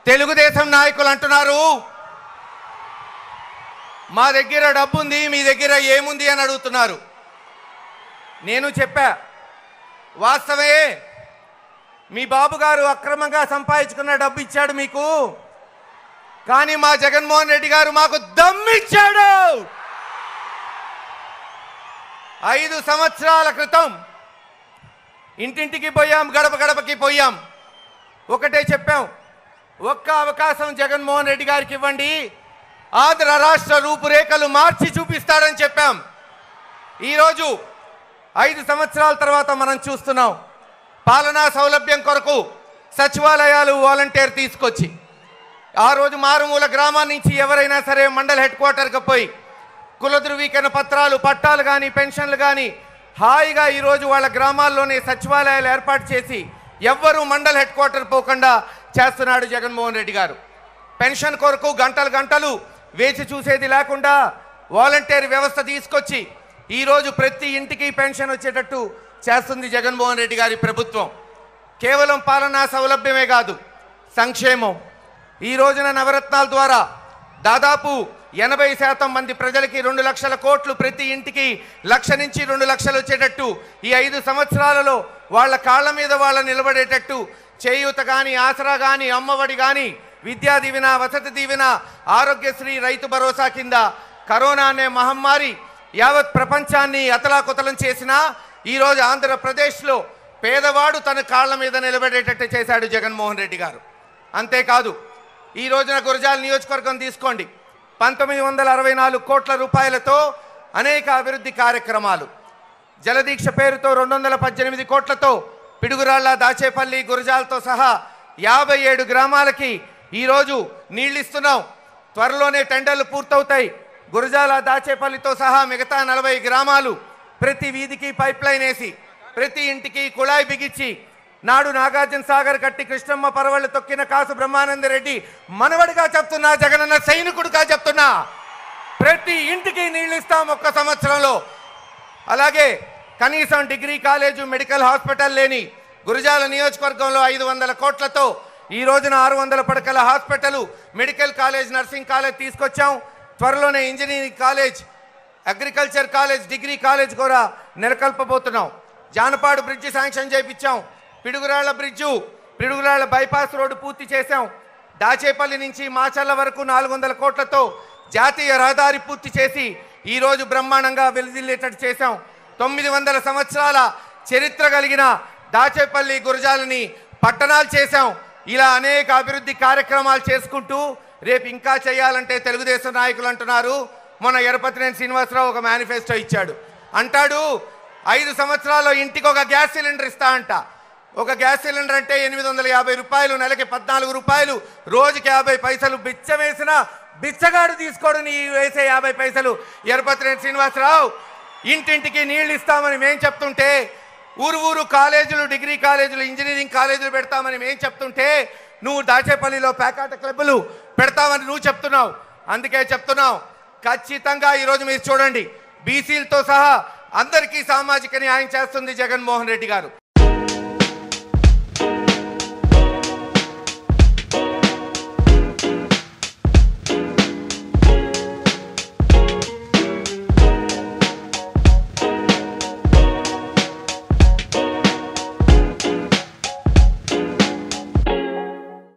తెలుగుదేశం నాయకులు అంటున్నారు మా దగ్గర డబ్బు ఉంది, మీ దగ్గర ఏముంది అని అడుగుతున్నారు. నేను చెప్పా, వాస్తవే, మీ బాబు గారు అక్రమంగా సంపాదించుకున్న డబ్బు ఇచ్చాడు మీకు, కానీ మా జగన్మోహన్ రెడ్డి గారు మాకు దమ్మిచ్చాడు. 5 సంవత్సరాల క్రితం ఇంటింటికి పోయాం, గడప గడపకి పోయాం. ఒకటే చెప్పాం, ఒక్క అవకాశం జగన్మోహన్ రెడ్డి గారికి ఇవ్వండి, ఆంధ్ర రాష్ట్ర రూపురేఖలు మార్చి చూపిస్తాడని చెప్పాం. ఈరోజు 5 సంవత్సరాల తర్వాత మనం చూస్తున్నాం, పాలనా సౌలభ్యం కొరకు సచివాలయాలు వాలంటీర్ తీసుకొచ్చి, ఆ రోజు మారుమూల గ్రామాల నుంచి ఎవరైనా సరే మండల హెడ్ క్వార్టర్కి పోయి కుల ధృవీకరణ పత్రాలు, పట్టాలు కానీ పెన్షన్లు కానీ హాయిగా ఈరోజు వాళ్ళ గ్రామాల్లోనే సచివాలయాలు ఏర్పాటు చేసి ఎవ్వరూ మండల హెడ్ క్వార్టర్ పోకుండా చేస్తున్నాడు జగన్మోహన్ రెడ్డి గారు. పెన్షన్ కొరకు గంటలు గంటలు వేచి చూసేది లేకుండా వాలంటీర్ వ్యవస్థ తీసుకొచ్చి ఈరోజు ప్రతి ఇంటికి పెన్షన్ వచ్చేటట్టు చేస్తుంది జగన్మోహన్ రెడ్డి గారి ప్రభుత్వం. కేవలం పాలనా సౌలభ్యమే కాదు, సంక్షేమం. ఈ రోజున నవరత్నాల ద్వారా దాదాపు 80% మంది ప్రజలకి 2 లక్షల కోట్లు, ప్రతి ఇంటికి 1 నుంచి 2 లక్షలు వచ్చేటట్టు ఈ 5 సంవత్సరాలలో వాళ్ళ కాళ్ళ మీద వాళ్ళ నిలబడేటట్టు చేయూత కానీ, ఆసరా కానీ, అమ్మఒడి కానీ, విద్యా దీవెన, వసతి దీవెన, ఆరోగ్యశ్రీ, రైతు భరోసా కింద కరోనా అనే మహమ్మారి యావత్ ప్రపంచాన్ని అతలాకుతలం చేసినా ఈరోజు ఆంధ్రప్రదేశ్లో పేదవాడు తన కాళ్ళ మీద నిలబడేటట్టు చేశాడు జగన్మోహన్ రెడ్డి గారు. అంతేకాదు, ఈ రోజున గురజాల నియోజకవర్గం తీసుకోండి, 1964 కోట్ల రూపాయలతో అనేక అభివృద్ధి కార్యక్రమాలు, జలదీక్ష పేరుతో 218 కోట్లతో పిడుగురాళ్ల, దాచేపల్లి, గురజాలతో సహా 57 గ్రామాలకి ఈరోజు నీళ్ళు ఇస్తున్నాం. త్వరలోనే టెండర్లు పూర్తవుతాయి. గురజాల, దాచేపల్లితో సహా మిగతా 40 గ్రామాలు ప్రతి వీధికి పైప్ లైన్ వేసి ప్రతి ఇంటికి కుళాయి బిగించి, నాడు నాగార్జున సాగర్ కట్టి కృష్ణమ్మ పరవళ్ళు తొక్కిన కాసు బ్రహ్మానందరెడ్డి మనవడిగా చెప్తున్నా, జగనన్న సైనికుడిగా చెప్తున్నా, ప్రతి ఇంటికి నీళ్ళు ఇస్తాం 1 సంవత్సరంలో. అలాగే కనీసం డిగ్రీ కాలేజు, మెడికల్ హాస్పిటల్ లేని గురజాల నియోజకవర్గంలో 500 కోట్లతో ఈ రోజున 600 పడకల hospital, medical college, nursing college తీసుకొచ్చాం. త్వరలోనే engineering college, agriculture college, degree college కూడా నెలకొల్పబోతున్నాం. జానపాడు బ్రిడ్జి శాంక్షన్ చేయించాం. Piduguralla bridge, Piduguralla bypass road పూర్తి చేశాం. దాచేపల్లి నుంచి మాచర్ల వరకు 400 కోట్లతో జాతీయ రహదారి పూర్తి చేసి ఈరోజు బ్రహ్మాండంగా వెలిజిల్లేటట్టు చేశాం. 900 సంవత్సరాల చరిత్ర కలిగిన దాచేపల్లి, గురజాలని పట్టణాలు చేశాం. ఇలా అనేక అభివృద్ధి కార్యక్రమాలు చేసుకుంటూ రేపు ఇంకా చేయాలంటే తెలుగుదేశం నాయకులు అంటున్నారు, మొన్న ఎరపతినేని శ్రీనివాసరావు ఒక మేనిఫెస్టో ఇచ్చాడు, అంటాడు 5 సంవత్సరాల్లో ఇంటికి ఒక గ్యాస్ సిలిండర్ ఇస్తా అంట. ఒక గ్యాస్ సిలిండర్ అంటే 850 రూపాయలు, నెలకి 14 రూపాయలు, రోజుకి 50 పైసలు. బిచ్చం వేసిన బిచ్చగాడు తీసుకోడు నీ వేసే 50 పైసలు. ఎరపతినేని శ్రీనివాసరావు ఇంటింటికి నీళ్ళు ఇస్తామని మేము చెప్తుంటే, ఊరు ఊరు కాలేజీలు, డిగ్రీ కాలేజీలు, ఇంజనీరింగ్ కాలేజీలు పెడతామని మేము చెప్తుంటే, నువ్వు దాచేపల్లిలో పేకాట క్లబ్బులు పెడతామని నువ్వు చెప్తున్నావు. అందుకే చెప్తున్నావు, ఖచ్చితంగా ఈరోజు మీరు చూడండి, బీసీలతో సహా అందరికీ సామాజిక న్యాయం చేస్తుంది జగన్మోహన్ రెడ్డి గారు.